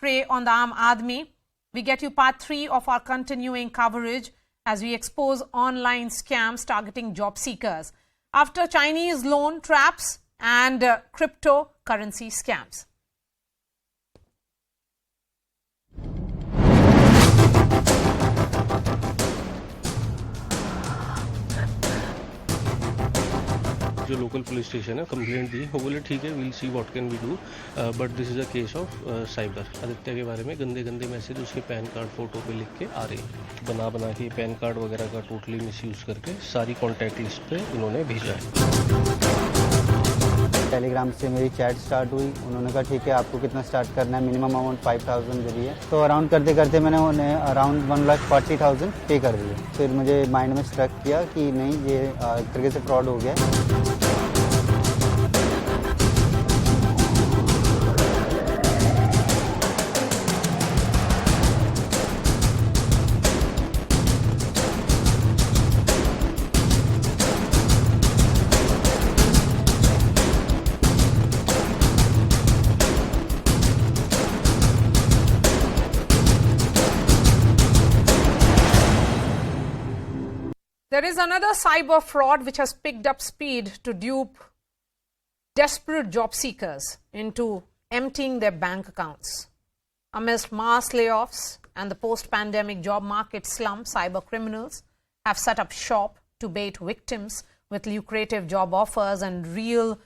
prey on the Aam Aadmi. We get you part 3 of our continuing coverage as we expose online scams targeting job seekers after Chinese loan traps and cryptocurrency scams. जो local police station है complaint दी, वो बोले ठीक है, we'll see what can we do, but this is a case of cyber. Aditya के बारे में गंदे गंदे मैसेज उसके पैन कार्ड फोटो पे लिख के आ रही है, बना के पैन कार्ड वगैरह का टोटली मिसयूज करके सारी कॉन्टैक्ट लिस्ट पे इन्होंने भेजा है। टेलीग्राम से मेरी चैट स्टार्ट हुई, उन्होंने कहा ठीक है आपको कितना स्टार्ट करना है, मिनिमम अमाउंट 5000 जरिए, तो अराउंड करते करते मैंने उन्हें अराउंड 1,40,000 पे कर दिए। फिर मुझे माइंड में स्ट्रक किया कि नहीं ये एक तरीके से फ्रॉड हो गया। There is another cyber fraud which has picked up speed to dupe desperate job seekers into emptying their bank accounts. Amidst mass layoffs and the post-pandemic job market slump, cyber criminals have set up shop to bait victims with lucrative job offers and reel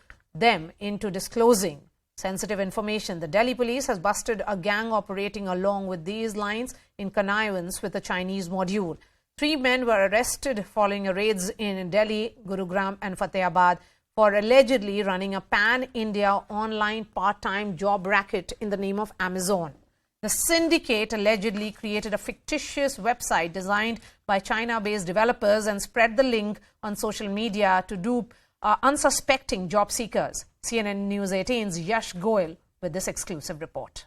them into disclosing sensitive information. The Delhi police has busted a gang operating along with these lines in connivance with a Chinese module. 3 men were arrested following raids in Delhi, Gurugram and Fatehabad for allegedly running a pan-India online part-time job racket in the name of Amazon. The syndicate allegedly created a fictitious website designed by China-based developers and spread the link on social media to dupe unsuspecting job seekers. CNN News 18's Yash Goel with this exclusive report.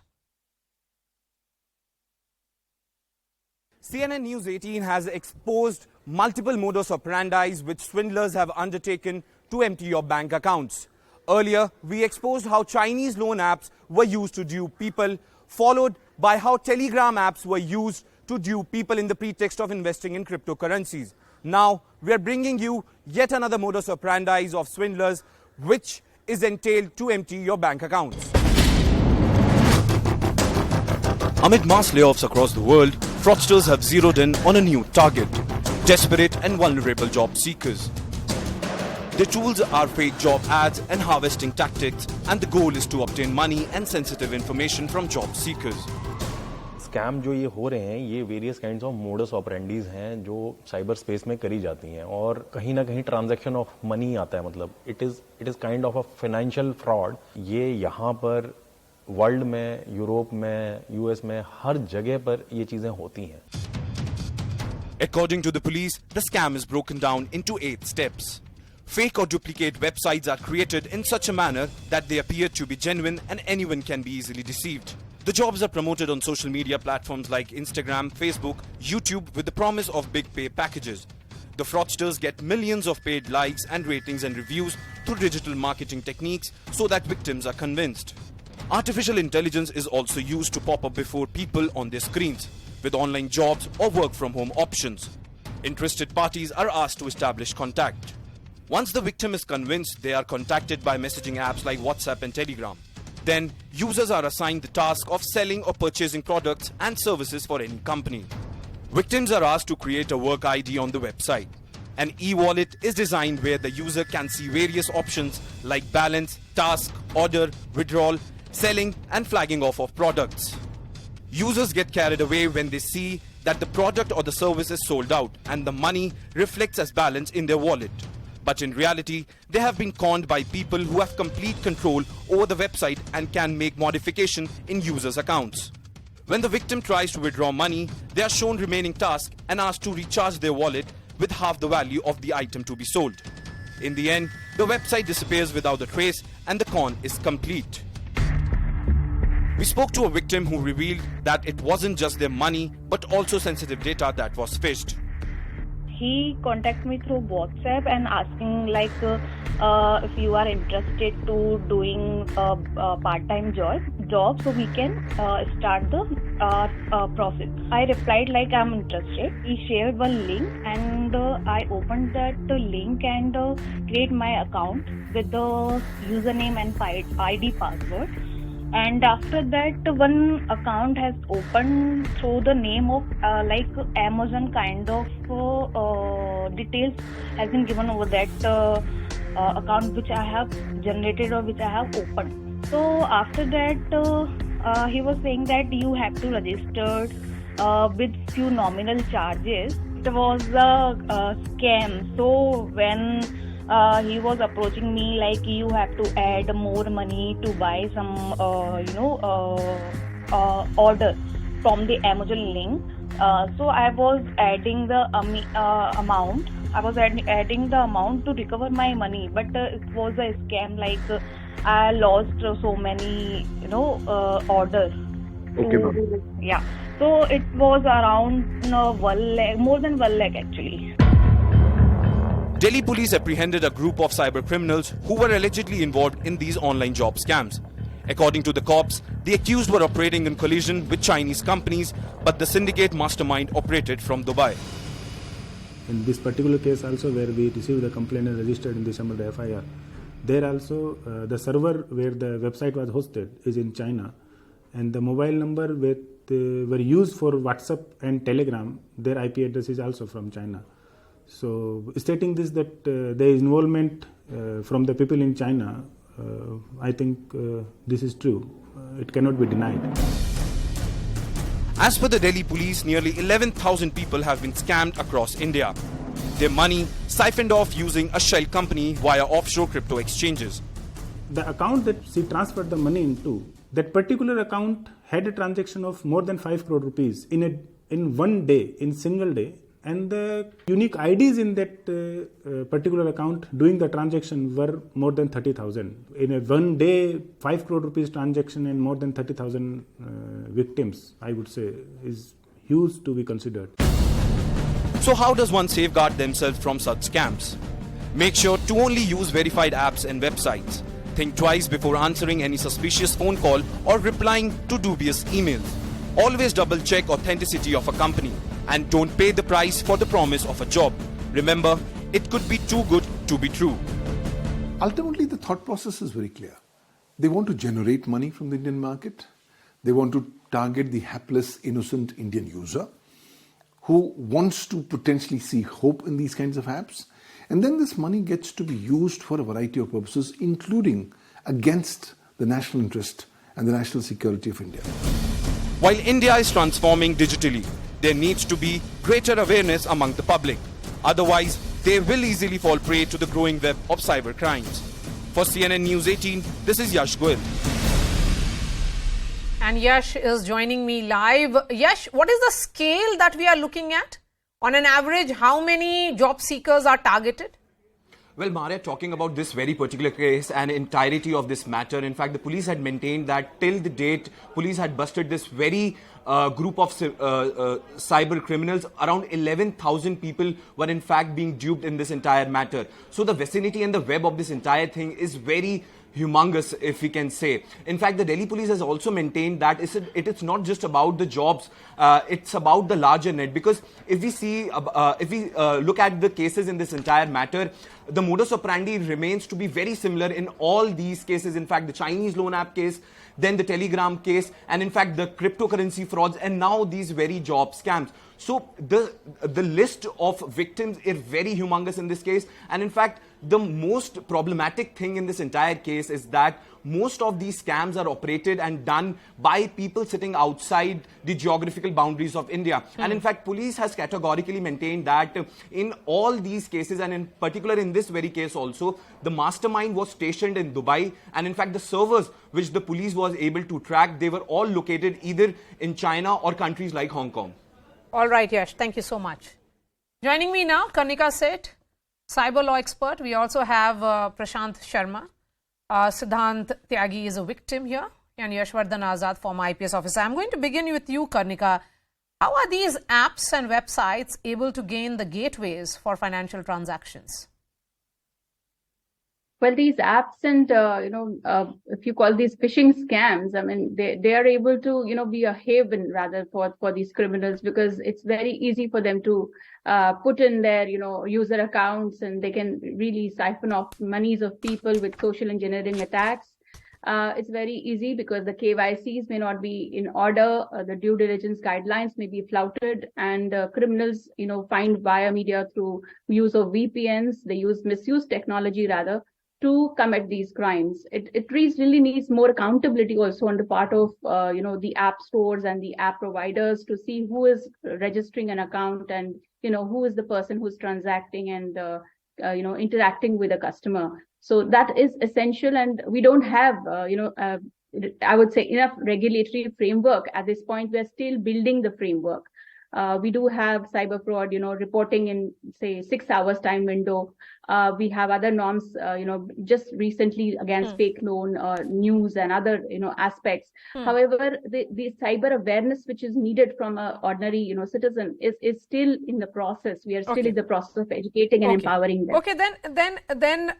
CNN News 18 has exposed multiple modus operandi which swindlers have undertaken to empty your bank accounts. Earlier, we exposed how Chinese loan apps were used to dupe people, followed by how Telegram apps were used to dupe people in the pretext of investing in cryptocurrencies. Now, we are bringing you yet another modus operandi of swindlers, which is entailed to empty your bank accounts. Amid mass layoffs across the world, fraudsters have zeroed in on a new target: desperate and vulnerable job seekers. Their tools are fake job ads and harvesting tactics, and the goal is to obtain money and sensitive information from job seekers. Scam जो ये हो रहे हैं, ये various kinds of modus ऑपरेंडीज हैं जो cyber space में करी जाती हैं, और कहीं ना कहीं ट्रांजैक्शन ऑफ मनी आता है, मतलब it is kind of a financial fraud. ये यहाँ पर वर्ल्ड में, यूरोप में, यूएस में, हर जगह पर ये चीजें होती हैं। According to the police, the scam is broken down into 8 steps. Fake or duplicate websites are created in such a manner that they appear to be genuine and anyone can be easily deceived. The jobs are promoted on social media platforms like Instagram, Facebook, YouTube with the promise of big pay packages. The fraudsters get millions of paid likes and ratings and reviews through digital marketing techniques so that victims are convinced. Artificial intelligence is also used to pop up before people on their screens with online jobs or work from home options. Interested parties are asked to establish contact. Once the victim is convinced, they are contacted by messaging apps like WhatsApp and Telegram. Then, users are assigned the task of selling or purchasing products and services for any company. Victims are asked to create a work ID on the website. An e-wallet is designed where the user can see various options like balance, task, order, withdrawal, selling and flagging off of products. Users get carried away when they see that the product or the service is sold out and the money reflects as balance in their wallet. But in reality, they have been conned by people who have complete control over the website and can make modification in users' accounts. When the victim tries to withdraw money, they are shown remaining tasks and asked to recharge their wallet with half the value of the item to be sold. In the end, the website disappears without a trace and the con is complete. We spoke to a victim who revealed that it wasn't just their money but also sensitive data that was phished. he contacted me through WhatsApp and asking like if you are interested to doing a part-time job, so we can start the process. I replied like I'm interested. He shared one link and I opened that link and create my account with the username and ID password. And after that, one account has opened through the name of like Amazon kind of details has been given over that account which I have generated or which I have opened. So after that, he was saying that you have to register with few nominal charges. It was a scam. So when he was approaching me like you have to add more money to buy some order from the Amazon link. So I was adding the amount. I was adding the amount to recover my money, but it was a scam. Like I lost so many orders. Okay, ma'am. Yeah. So it was around 1 lakh, more than 1 lakh actually. Delhi police apprehended a group of cyber criminals who were allegedly involved in these online job scams. According to the cops, the accused were operating in collusion with Chinese companies, but the syndicate mastermind operated from Dubai. In this particular case also, where we received the complaint and registered in December the FIR, there also the server where the website was hosted is in China, and the mobile number were used for WhatsApp and Telegram, their IP address is also from China. So stating this that there is involvement from the people in China, I think this is true. It cannot be denied. As per the Delhi police, nearly 11,000 people have been scammed across India. Their money siphoned off using a shell company via offshore crypto exchanges. The account that she transferred the money into, that particular account had a transaction of more than 5 crore rupees in one day, in single day. And the unique IDs in that particular account doing the transaction were more than 30,000. In a one day, 5 crore rupees transaction and more than 30,000 victims, I would say, is huge to be considered. So how does one safeguard themselves from such scams? Make sure to only use verified apps and websites. Think twice before answering any suspicious phone call or replying to dubious emails. Always double check authenticity of a company. And don't pay the price for the promise of a job. Remember, it could be too good to be true. Ultimately, the thought process is very clear. They want to generate money from the Indian market. They want to target the hapless, innocent Indian user who wants to potentially see hope in these kinds of apps. And then this money gets to be used for a variety of purposes, including against the national interest and the national security of India. While India is transforming digitally, there needs to be greater awareness among the public. Otherwise, they will easily fall prey to the growing web of cyber crimes. For CNN News 18, this is Yash Goel. And Yash is joining me live. Yash, what is the scale that we are looking at? On an average, how many job seekers are targeted? Well, Maria, talking about this very particular case and entirety of this matter, in fact, the police had maintained that till the date, police had busted this very group of cyber criminals. Around 11,000 people were in fact being duped in this entire matter. So the vicinity and the web of this entire thing is very humongous, if we can say. In fact, the Delhi police has also maintained that it's not just about the jobs, it's about the larger net. Because if we look at the cases in this entire matter, the modus operandi remains to be very similar in all these cases. In fact, the Chinese loan app case, then the Telegram case, and in fact the cryptocurrency frauds, and now these very job scams. So the list of victims is very humongous in this case. And in fact, the most problematic thing in this entire case is that most of these scams are operated and done by people sitting outside the geographical boundaries of India. And in fact, police has categorically maintained that in all these cases, and in particular in this very case also, the mastermind was stationed in Dubai. And in fact, the servers which the police was able to track, they were all located either in China or countries like Hong Kong. All right, Yash, thank you so much. Joining me now, Karnika Seth, cyber law expert. We also have Prashant Sharma. Siddhant Tyagi is a victim here, and Yashvardhan Azad, former IPS officer. I'm going to begin with you, Karnika. How are these apps and websites able to gain the gateways for financial transactions? Well, these apps and if you call these phishing scams, I mean, they are able to be a haven rather for these criminals, because it's very easy for them to put in their user accounts, and they can really siphon off monies of people with social engineering attacks. It's very easy because the KYCs may not be in order, the due diligence guidelines may be flouted, and criminals find via media through use of VPNs. They misuse technology rather to commit these crimes. It really needs more accountability also on the part of the app stores and the app providers to see who is registering an account, and who is the person who's transacting and interacting with a customer. So that is essential, and we don't have I would say enough regulatory framework at this point. We're still building the framework. We do have cyber fraud, reporting in say 6 hours time window. We have other norms, just recently against fake loan news and other, aspects. However, the cyber awareness which is needed from an ordinary, citizen is still in the process. We are still in the process of educating and empowering them. Okay, then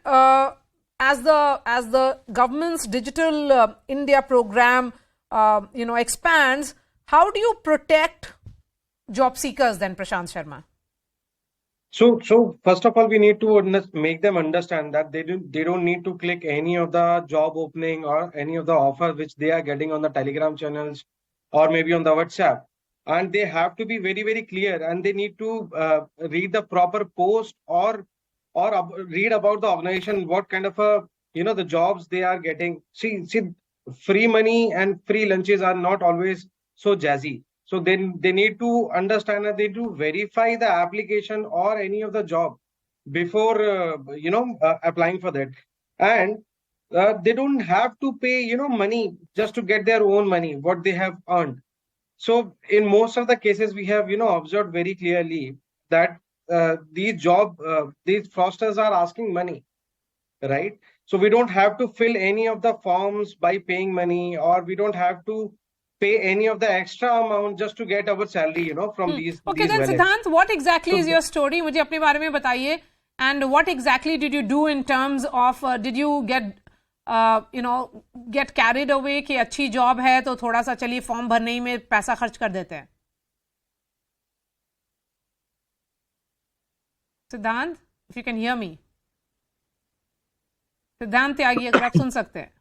as the government's digital India program, expands, how do you protect job seekers then, Prashant Sharma? So first of all, we need to make them understand that they don't need to click any of the job opening or any of the offer which they are getting on the Telegram channels or maybe on the WhatsApp, and they have to be very, very clear, and they need to read the proper post or read about the organization, what kind of the jobs they are getting. See, free money and free lunches are not always so jazzy. So then they need to understand that they do verify the application or any of the job before applying for that, and they don't have to pay money just to get their own money what they have earned. So in most of the cases we have observed very clearly that these fraudsters are asking money, right? So we don't have to fill any of the forms by paying money, or we don't have to pay any of the extra amount just to get our salary, from these. Okay, these then wallets. Siddhant, what exactly is your story? मुझे अपने बारे में बताइए. And what exactly did you do in terms of did you get get carried away कि अच्छी job है तो थोड़ा सा चलिए फॉर्म भरने ही में पैसा खर्च कर देते हैं? सिद्धांत, if you can hear me. सिद्धांत त्यागी, अगर आप सुन सकते हैं.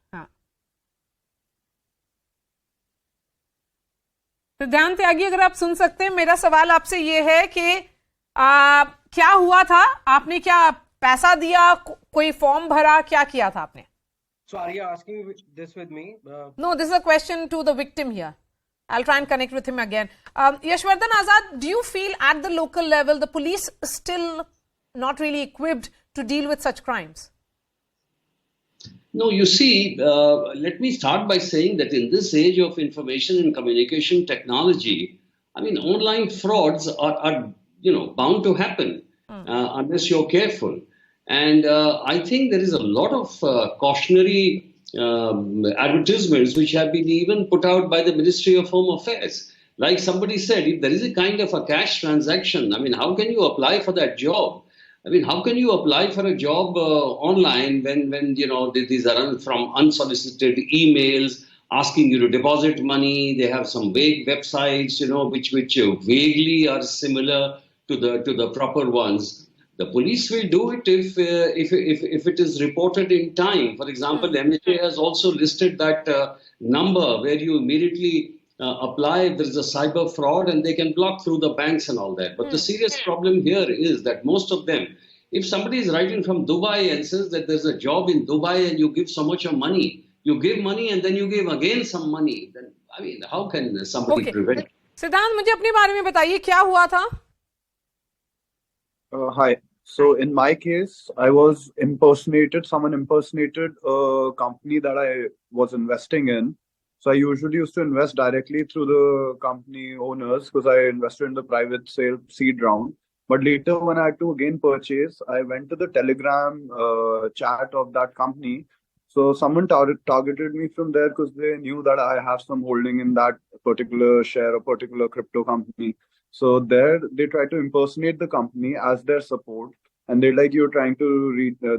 सिद्धांत त्यागी, अगर आप सुन सकते हैं, मेरा सवाल आपसे ये है कि क्या हुआ था, आपने क्या पैसा दिया, कोई फॉर्म भरा, क्या किया था आपने? So are you asking this with me? No, this is a question to the victim here. I'll try and connect with him again. Yashwardhan Azad, do you feel at the local level the police is still not really equipped to deal with such crimes? No, you see, let me start by saying that in this age of information and communication technology, I mean, online frauds are bound to happen unless you're careful. And I think there is a lot of cautionary advertisements which have been even put out by the Ministry of Home Affairs. Like somebody said, if there is a kind of a cash transaction, I mean, how can you apply for that job? I mean, how can you apply for a job online when these are from unsolicited emails asking you to deposit money? They have some vague websites, which vaguely are similar to the proper ones. The police will do it if it is reported in time. For example, MHA has also listed that number where you immediately apply if there is a cyber fraud, and they can block through the banks and all that. But the serious problem here is that most of them, if somebody is writing from Dubai and says that there's a job in Dubai and you give so much of money, you give money and then you give again some money, then I mean, how can somebody prevent? सिद्धांत, मुझे अपने बारे में बताइए, क्या हुआ था? Hi. So in my case, someone impersonated a company that I was investing in. So I usually used to invest directly through the company owners because I invested in the private sale seed round. But later when I had to again purchase, I went to the Telegram chat of that company. So someone targeted me from there because they knew that I have some holding in that particular share or particular crypto company. So there they try to impersonate the company as their support, and they're like, you're trying to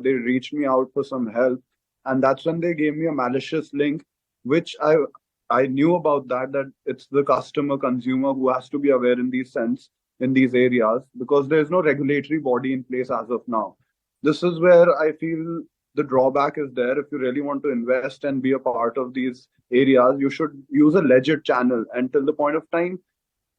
they reached me out for some help, and that's when they gave me a malicious link, which I knew about that it's the customer consumer who has to be aware in these areas, because there's no regulatory body in place as of now. This is where I feel the drawback is there. If you really want to invest and be a part of these areas, you should use a legit channel. Until the point of time,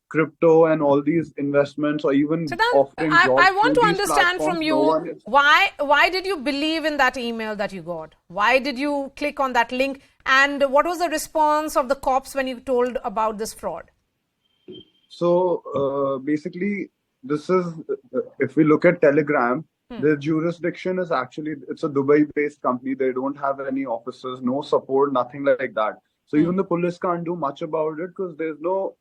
crypto and all these investments, or even offering jobs, I want to through these understand from platforms, you, no one is- why did you believe in that email that you got? Why did you click on that link? And what was the response of the cops when you told about this fraud? So basically, this is if we look at Telegram, the jurisdiction is actually, it's a Dubai-based company. They don't have any offices, no support, nothing like that. So even the police can't do much about it because there's no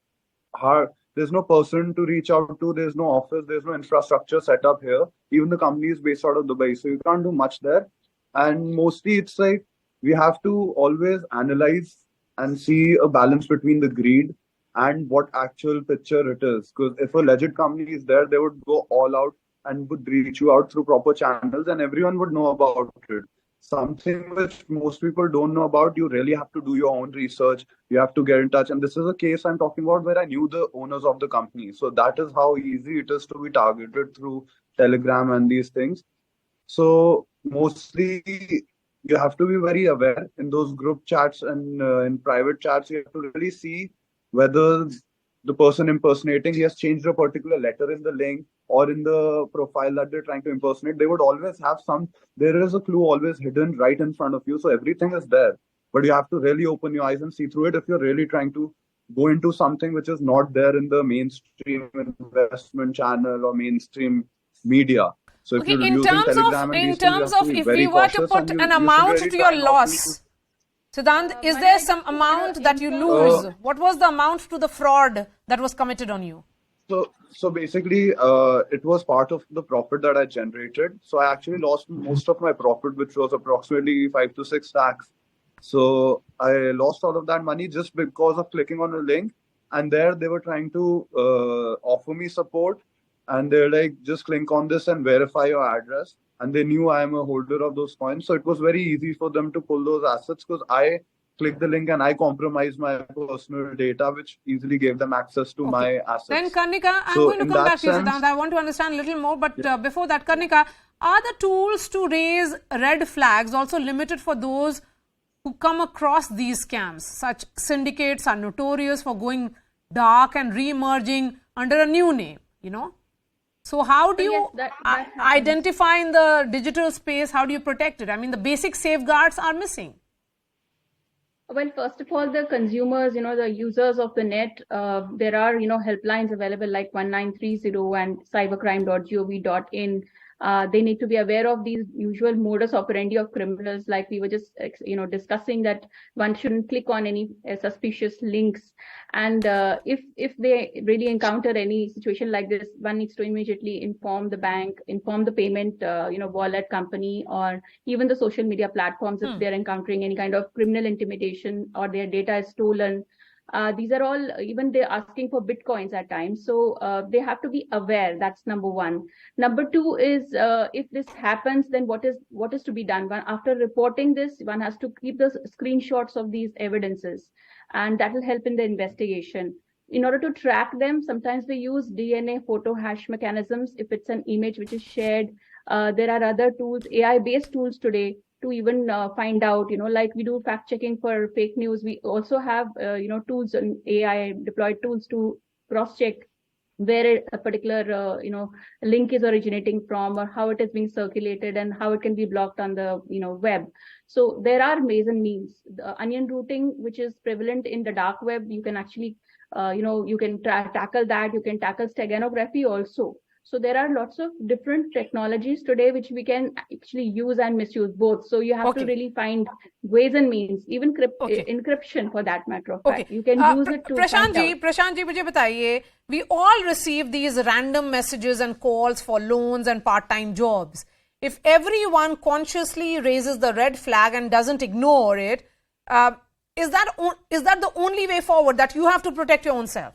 person to reach out to. There's no office. There's no infrastructure set up here. Even the company is based out of Dubai, so you can't do much there. And mostly, it's like we have to always analyze and see a balance between the greed and what actual picture it is. Because if a legit company is there, they would go all out and would reach you out through proper channels, and everyone would know about it. Something which most people don't know about, you really have to do your own research. You have to get in touch. And this is a case I'm talking about where I knew the owners of the company. So that is how easy it is to be targeted through Telegram and these things. So mostly you have to be very aware in those group chats and in private chats. You have to really see whether the person impersonating, he has changed a particular letter in the link or in the profile that they're trying to impersonate. They would always have there is a clue always hidden right in front of you. So everything is there, but you have to really open your eyes and see through it if you're really trying to go into something which is not there in the mainstream investment channel or mainstream media. So if you're using Telegram and these things, you have to be if very we were to cautious, put and an you should amount really to try your not loss, Siddhant, is there some amount that you lose? What was the amount to the fraud that was committed on you? So basically, it was part of the profit that I generated. So I actually lost most of my profit, which was approximately 5 to 6 lakhs. So I lost all of that money just because of clicking on a link. And there they were trying to offer me support. And they're like, just click on this and verify your address. And they knew I am a holder of those coins. So it was very easy for them to pull those assets because I clicked the link and I compromised my personal data, which easily gave them access to my assets. Then, Karnika, I'm going to come back to you, Siddhant. I want to understand a little more. But before that, Karnika, are the tools to raise red flags also limited for those who come across these scams? Such syndicates are notorious for going dark and re-emerging under a new name, So how do you identify in the digital space? How do you protect it? I mean, the basic safeguards are missing. Well, first of all, the consumers, the users of the net, there are, helplines available like 1930 and cybercrime.gov.in. They need to be aware of these usual modus operandi of criminals, like we were just, discussing that one shouldn't click on any suspicious links. And if they really encounter any situation like this, one needs to immediately inform the bank, inform the payment, wallet company, or even the social media platforms if they're encountering any kind of criminal intimidation or their data is stolen. These are all, even they're asking for bitcoins at times. So they have to be aware. That's number one. Number two is if this happens, then what is to be done? After reporting this, one has to keep the screenshots of these evidences, and that will help in the investigation. In order to track them, sometimes we use DNA photo hash mechanisms. If it's an image which is shared, there are other tools, AI-based tools today, to even find out, like we do fact checking for fake news. We also have, tools and AI deployed tools to cross check where a particular, link is originating from, or how it is being circulated and how it can be blocked on the, web. So there are ways and means. The onion routing, which is prevalent in the dark web, you can actually, you can tackle that. You can tackle steganography also. So there are lots of different technologies today which we can actually use and misuse both. So you have to really find ways and means, even encryption for that matter of fact. You can use it to Prashant ji, mujhe bataiye, we all receive these random messages and calls for loans and part-time jobs. if everyone consciously raises the red flag and doesn't ignore it, is that the only way forward, that you have to protect your own self?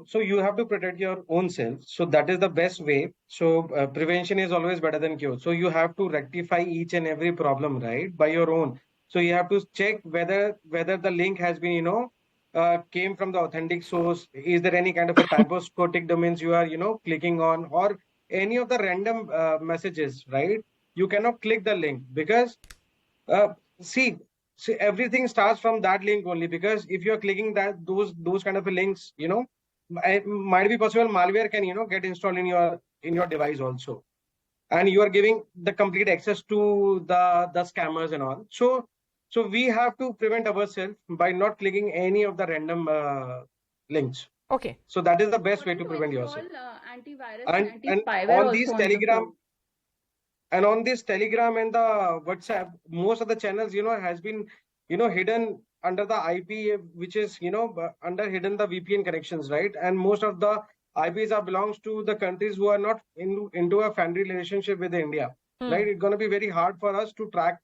So you have to protect your own self. So that is the best way. So prevention is always better than cure. So you have to rectify each and every problem, right, by your own. So you have to check whether the link has been, came from the authentic source. Is there any kind of a typoscopic domains you are, clicking on, or any of the random messages, right? You cannot click the link because see, everything starts from that link only. Because if you are clicking those kind of links, it might be possible malware can get installed in your device also, and you are giving the complete access to the scammers and all. So we have to prevent ourselves by not clicking any of the random links. Okay. So that is the best way to prevent yourself. Antivirus And anti-spyware on these also on the Telegram phone. and on this Telegram and the WhatsApp, most of the channels has been hidden under the IP, which is under hidden the VPN connections, right? And most of the IPs are belongs to the countries who are not into a friendly relationship with India, right? It's going to be very hard for us to track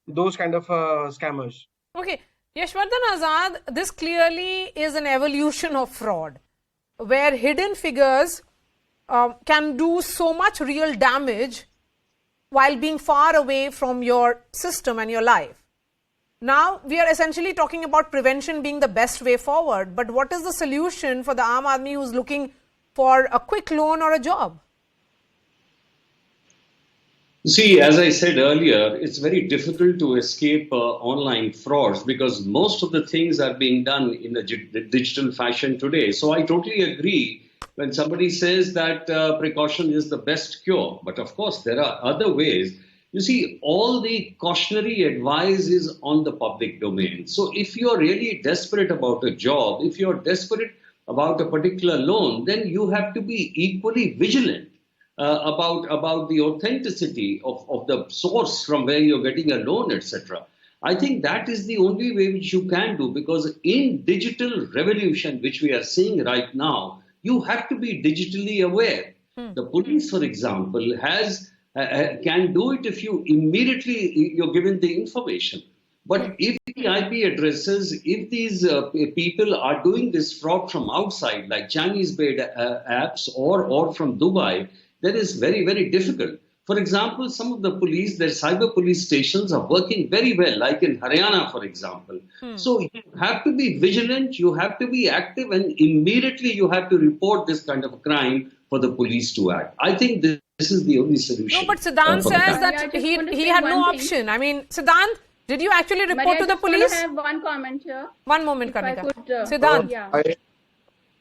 those kind of scammers. Okay, Yashwardhan Azad, this clearly is an evolution of fraud, where hidden figures can do so much real damage while being far away from your system and your life. Now, we are essentially talking about prevention being the best way forward, but what is the solution for the Aam Aadmi who's looking for a quick loan or a job? See, as I said earlier, it's very difficult to escape online frauds because most of the things are being done in a digital fashion today. So I totally agree when somebody says that precaution is the best cure. But of course, there are other ways. You see, all the cautionary advice is on the public domain. So if you're really desperate about a job, if you're desperate about a particular loan, then you have to be equally vigilant about the authenticity of the source from where you're getting a loan, etc. I think that is the only way which you can do, because in digital revolution, which we are seeing right now, you have to be digitally aware. The police, for example, can do it if you immediately you're given the information. But if the IP addresses, if these people are doing this fraud from outside, like Chinese-based apps or from Dubai, that is very, very difficult. For example, some of the police, their cyber police stations are working very well, like in Haryana, for example. So you have to be vigilant, you have to be active, and immediately you have to report this kind of a crime for the police to act. I think this is the only solution. No, but Siddhant says that he had no option. I mean, Siddhant, did you actually report to the police? I have one comment here. One moment, Kanika. Siddhant. I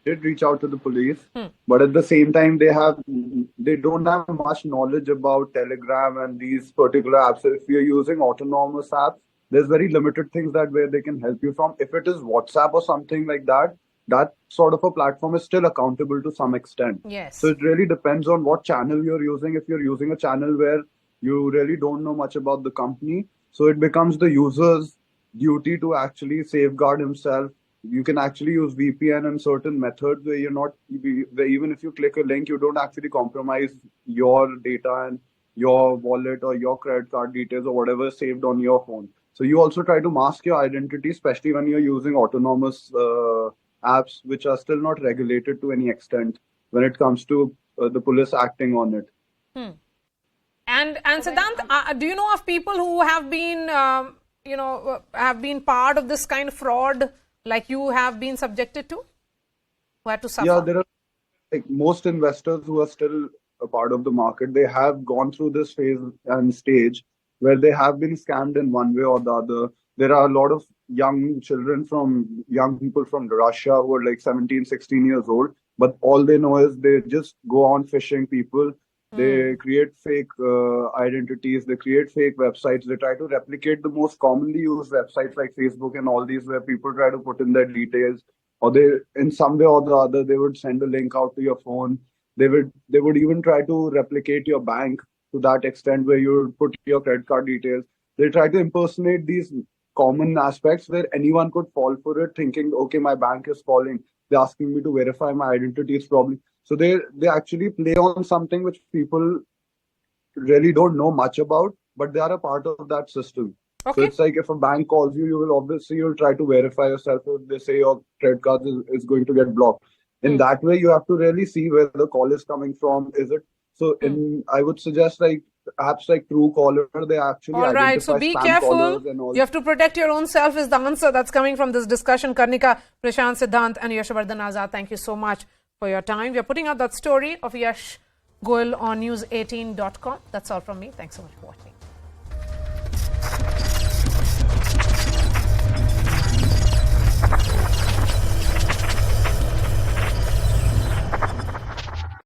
did reach out to the police, but at the same time, they don't have much knowledge about Telegram and these particular apps. So if you're using autonomous apps, there's very limited things where they can help you from. If it is WhatsApp or something like that, that sort of a platform is still accountable to some extent. Yes. So it really depends on what channel you're using. If you're using a channel where you really don't know much about the company, so it becomes the user's duty to actually safeguard himself. You can actually use VPN and certain methods where even if you click a link, you don't actually compromise your data and your wallet or your credit card details or whatever is saved on your phone. So you also try to mask your identity, especially when you're using autonomous apps, which are still not regulated to any extent when it comes to the police acting on it. And Siddhant, do you know of people who have been, have been part of this kind of fraud, like you have been subjected to, who had to suffer? Yeah, there are most investors who are still a part of the market. They have gone through this phase and stage where they have been scammed in one way or the other. There are a lot of young people from Russia who are like 17, 16 years old, but all they know is they just go on phishing people. They create fake identities, they create fake websites, they try to replicate the most commonly used websites like Facebook and all these, where people try to put in their details, or they, in some way or the other, they would send a link out to your phone. They would even try to replicate your bank to that extent, where you would put your credit card details. They try to impersonate these common aspects where anyone could fall for it, thinking, okay, my bank is calling, they're asking me to verify my identity, is probably. So they actually play on something which people really don't know much about, but they are a part of that system. Okay. So it's like if a bank calls you, you'll try to verify yourself. If they say your credit card is going to get blocked, in that way you have to really see where the call is coming from. Is it so? I would suggest like apps like Truecaller, they actually all right, identify so be spam careful. callers and all. You have to protect your own self is the answer that's coming from this discussion. Karnika, Prashant, Siddhant and Yashavardhan Azad, thank you so much for your time. We are putting out that story of Yash Goyal on news18.com. That's all from me. Thanks so much for watching.